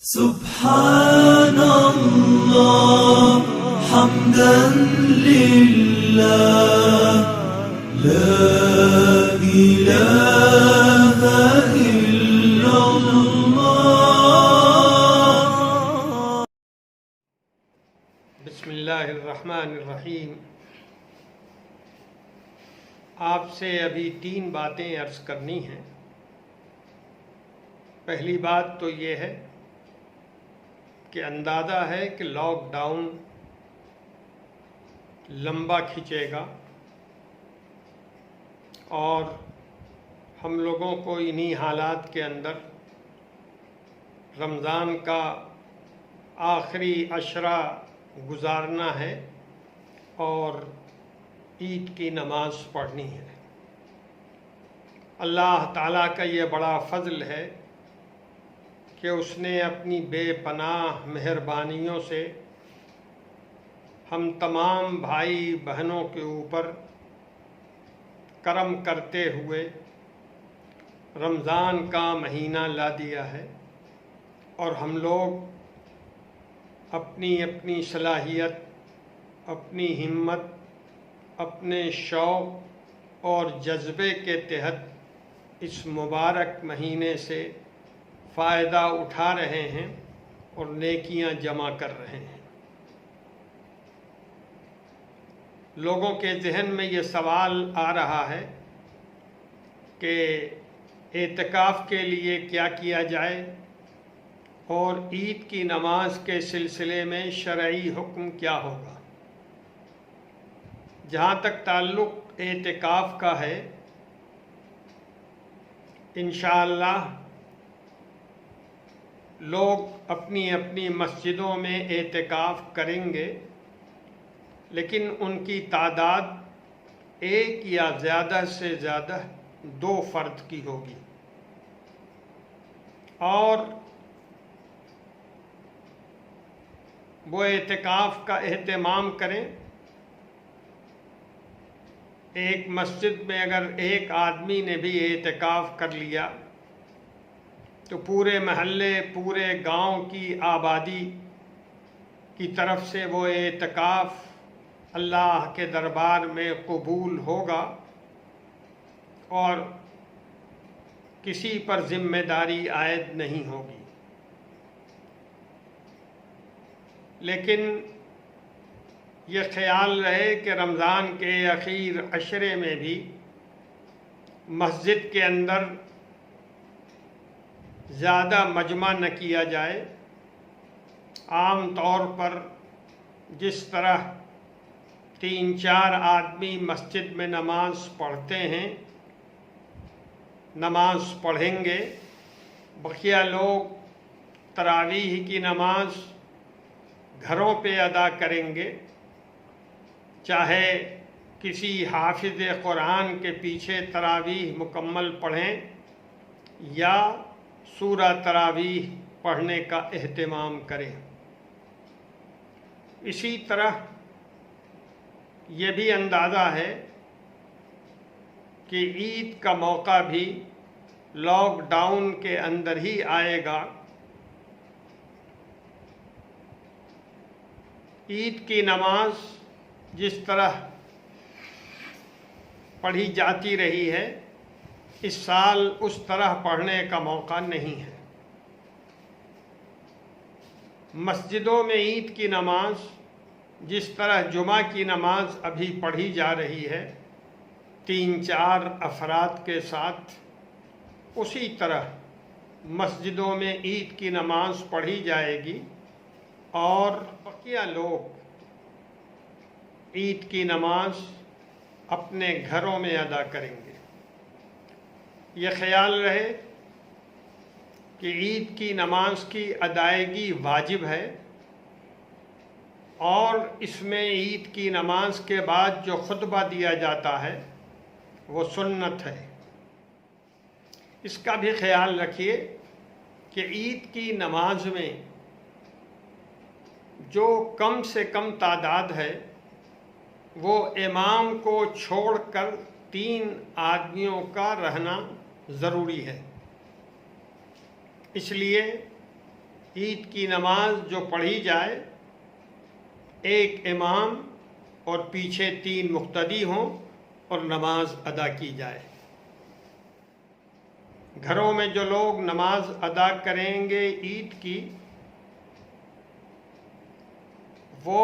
سبحان الله حمدا لله لا إله إلا الله. بسم اللہ الرحمن الرحیم. آپ سے ابھی 3 باتیں عرض کرنی ہیں. پہلی بات تو یہ ہے کہ اندازہ ہے کہ لاک ڈاؤن لمبا کھنچے گا اور ہم لوگوں کو انہی حالات کے اندر رمضان کا آخری عشرہ گزارنا ہے اور عید کی نماز پڑھنی ہے. اللہ تعالیٰ کا یہ بڑا فضل ہے کہ اس نے اپنی بے پناہ مہربانیوں سے ہم تمام بھائی بہنوں کے اوپر کرم کرتے ہوئے رمضان کا مہینہ لا دیا ہے اور ہم لوگ اپنی اپنی صلاحیت، اپنی ہمت، اپنے شوق اور جذبے کے تحت اس مبارک مہینے سے فائدہ اٹھا رہے ہیں اور نیکیاں جمع کر رہے ہیں. لوگوں کے ذہن میں یہ سوال آ رہا ہے کہ اعتکاف کے لیے کیا کیا جائے اور عید کی نماز کے سلسلے میں شرعی حکم کیا ہوگا. جہاں تک تعلق اعتکاف کا ہے، انشاءاللہ لوگ اپنی اپنی مسجدوں میں اعتکاف کریں گے، لیکن ان کی تعداد 1 یا زیادہ سے زیادہ 2 فرد کی ہوگی اور وہ اعتکاف کا اہتمام کریں. ایک مسجد میں اگر ایک آدمی نے بھی اعتکاف کر لیا تو پورے محلے، پورے گاؤں کی آبادی کی طرف سے وہ اعتکاف اللہ کے دربار میں قبول ہوگا اور کسی پر ذمہ داری عائد نہیں ہوگی. لیکن یہ خیال رہے کہ رمضان کے اخیر عشرے میں بھی مسجد کے اندر زیادہ مجمع نہ کیا جائے. عام طور پر جس طرح 3-4 آدمی مسجد میں نماز پڑھتے ہیں، نماز پڑھیں گے، بقیہ لوگ تراویح کی نماز گھروں پہ ادا کریں گے، چاہے کسی حافظ قرآن کے پیچھے تراویح مکمل پڑھیں یا سورہ تراویح پڑھنے کا اہتمام کریں. اسی طرح یہ بھی اندازہ ہے کہ عید کا موقع بھی لاک ڈاؤن کے اندر ہی آئے گا. عید کی نماز جس طرح پڑھی جاتی رہی ہے، اس سال اس طرح پڑھنے کا موقع نہیں ہے. مسجدوں میں عید کی نماز جس طرح جمعہ کی نماز ابھی پڑھی جا رہی ہے 3-4 افراد کے ساتھ، اسی طرح مسجدوں میں عید کی نماز پڑھی جائے گی اور بقیہ لوگ عید کی نماز اپنے گھروں میں ادا کریں گے. یہ خیال رہے کہ عید کی نماز کی ادائیگی واجب ہے اور اس میں عید کی نماز کے بعد جو خطبہ دیا جاتا ہے وہ سنت ہے. اس کا بھی خیال رکھیے کہ عید کی نماز میں جو کم سے کم تعداد ہے وہ امام کو چھوڑ کر 3 آدمیوں کا رہنا ضروری ہے. اس لیے عید کی نماز جو پڑھی جائے ایک امام اور پیچھے 3 مقتدی ہوں اور نماز ادا کی جائے۔ گھروں میں جو لوگ نماز ادا کریں گے عید کی، وہ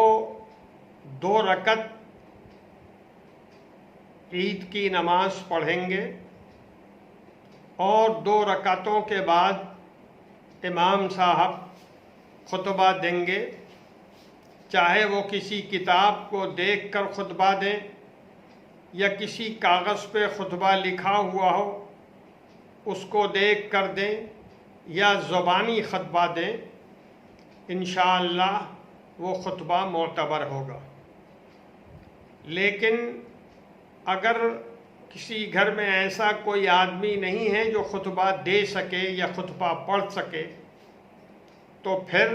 2 رکعت عید کی نماز پڑھیں گے اور 2 رکعتوں کے بعد امام صاحب خطبہ دیں گے، چاہے وہ کسی کتاب کو دیکھ کر خطبہ دیں یا کسی کاغذ پہ خطبہ لکھا ہوا ہو اس کو دیکھ کر دیں یا زبانی خطبہ دیں، انشاءاللہ وہ خطبہ معتبر ہوگا۔ لیکن اگر کسی گھر میں ایسا کوئی آدمی نہیں ہے جو خطبہ دے سکے یا خطبہ پڑھ سکے، تو پھر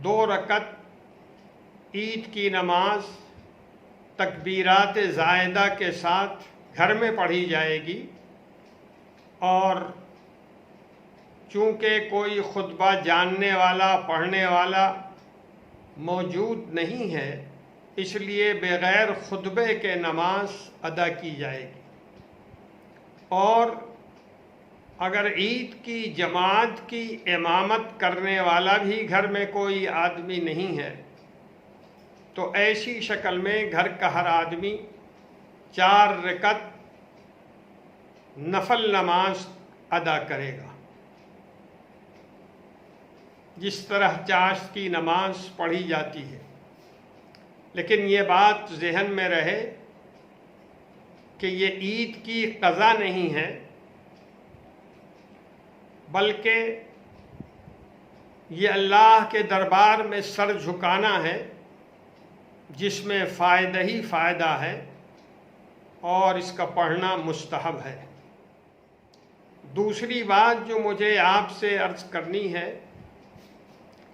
2 رکعت عید کی نماز تکبیرات زائدہ کے ساتھ گھر میں پڑھی جائے گی، اور چونکہ کوئی خطبہ جاننے والا پڑھنے والا موجود نہیں ہے، اس لیے بغیر خطبے کے نماز ادا کی جائے گی۔ اور اگر عید کی جماعت کی امامت کرنے والا بھی گھر میں کوئی آدمی نہیں ہے، تو ایسی شکل میں گھر کا ہر آدمی 4 رکعت نفل نماز ادا کرے گا، جس طرح چاشت کی نماز پڑھی جاتی ہے۔ لیکن یہ بات ذہن میں رہے کہ یہ عید کی قضا نہیں ہے، بلکہ یہ اللہ کے دربار میں سر جھکانا ہے، جس میں فائدہ ہی فائدہ ہے اور اس کا پڑھنا مستحب ہے۔ دوسری بات جو مجھے آپ سے عرض کرنی ہے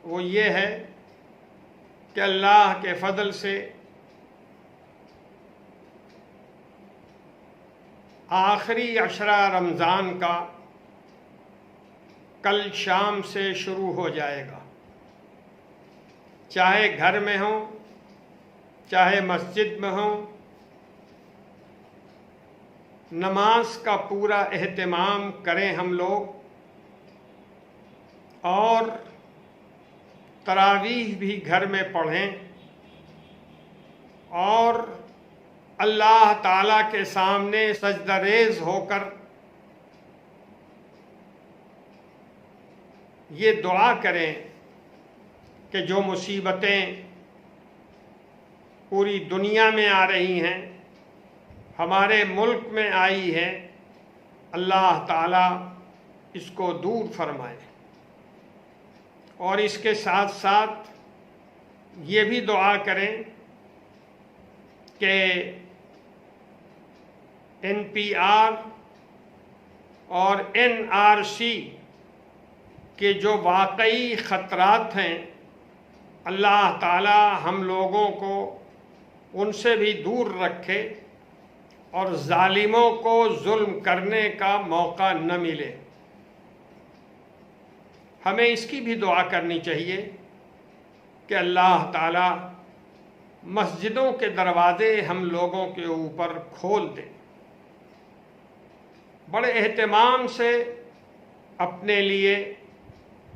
وہ یہ ہے کہ اللہ کے فضل سے آخری عشرہ رمضان کا کل شام سے شروع ہو جائے گا، چاہے گھر میں ہوں چاہے مسجد میں ہوں، نماز کا پورا اہتمام کریں ہم لوگ، اور تراویح بھی گھر میں پڑھیں، اور اللہ تعالیٰ کے سامنے سجدہ ریز ہو کر یہ دعا کریں کہ جو مصیبتیں پوری دنیا میں آ رہی ہیں، ہمارے ملک میں آئی ہے، اللہ تعالیٰ اس کو دور فرمائے۔ اور اس کے ساتھ ساتھ یہ بھی دعا کریں کہ NPR اور NRC کے جو واقعی خطرات ہیں، اللہ تعالیٰ ہم لوگوں کو ان سے بھی دور رکھے اور ظالموں کو ظلم کرنے کا موقع نہ ملے۔ ہمیں اس کی بھی دعا کرنی چاہیے کہ اللہ تعالیٰ مسجدوں کے دروازے ہم لوگوں کے اوپر کھول دے۔ بڑے اہتمام سے اپنے لیے،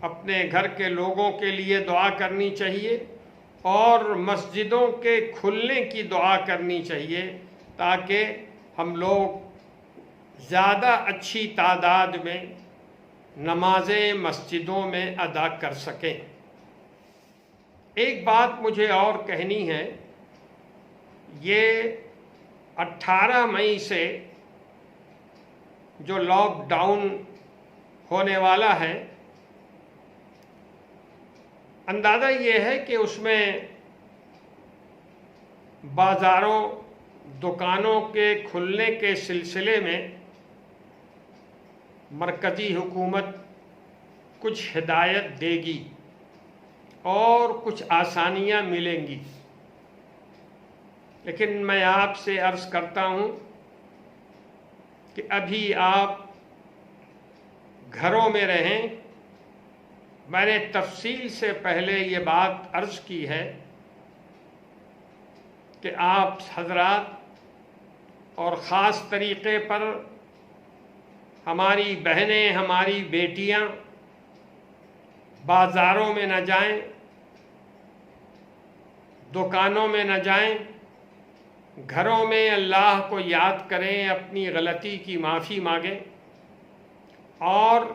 اپنے گھر کے لوگوں کے لیے دعا کرنی چاہیے، اور مسجدوں کے کھلنے کی دعا کرنی چاہیے، تاکہ ہم لوگ زیادہ اچھی تعداد میں نمازیں مسجدوں میں ادا کر سکیں۔ ایک بات مجھے اور کہنی ہے، یہ 18 مئی سے جو لاک ڈاؤن ہونے والا ہے، اندازہ یہ ہے کہ اس میں بازاروں، دکانوں کے کھلنے کے سلسلے میں مرکزی حکومت کچھ ہدایت دے گی اور کچھ آسانیاں ملیں گی۔ لیکن میں آپ سے عرض کرتا ہوں کہ ابھی آپ گھروں میں رہیں، میں نے تفصیل سے پہلے یہ بات عرض کی ہے کہ آپ حضرات اور خاص طریقے پر ہماری بہنیں، ہماری بیٹیاں بازاروں میں نہ جائیں، دکانوں میں نہ جائیں، گھروں میں اللہ کو یاد کریں، اپنی غلطی کی معافی مانگیں اور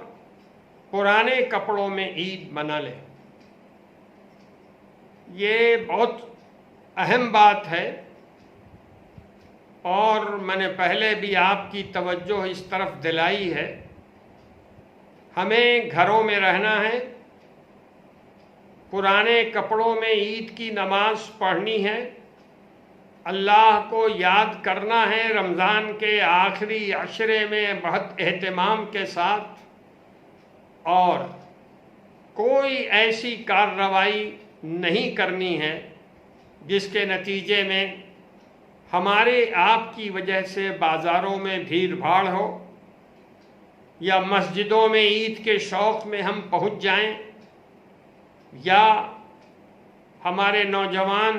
پرانے کپڑوں میں عید منا لیں۔ یہ بہت اہم بات ہے اور میں نے پہلے بھی آپ کی توجہ اس طرف دلائی ہے۔ ہمیں گھروں میں رہنا ہے، پرانے کپڑوں میں عید کی نماز پڑھنی ہے، اللہ کو یاد کرنا ہے رمضان کے آخری عشرے میں بہت اہتمام کے ساتھ، اور کوئی ایسی کارروائی نہیں کرنی ہے جس کے نتیجے میں ہمارے آپ کی وجہ سے بازاروں میں بھیڑ بھاڑ ہو یا مسجدوں میں عید کے شوق میں ہم پہنچ جائیں یا ہمارے نوجوان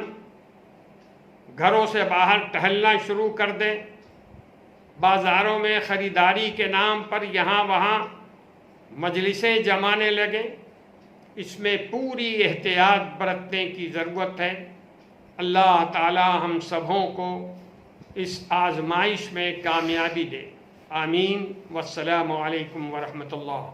گھروں سے باہر ٹہلنا شروع کر دیں، بازاروں میں خریداری کے نام پر یہاں وہاں مجلسیں جمانے لگیں۔ اس میں پوری احتیاط برتنے کی ضرورت ہے۔ اللہ تعالی ہم سبوں کو اس آزمائش میں کامیابی دے، آمین۔ والسلام علیکم ورحمۃ اللہ۔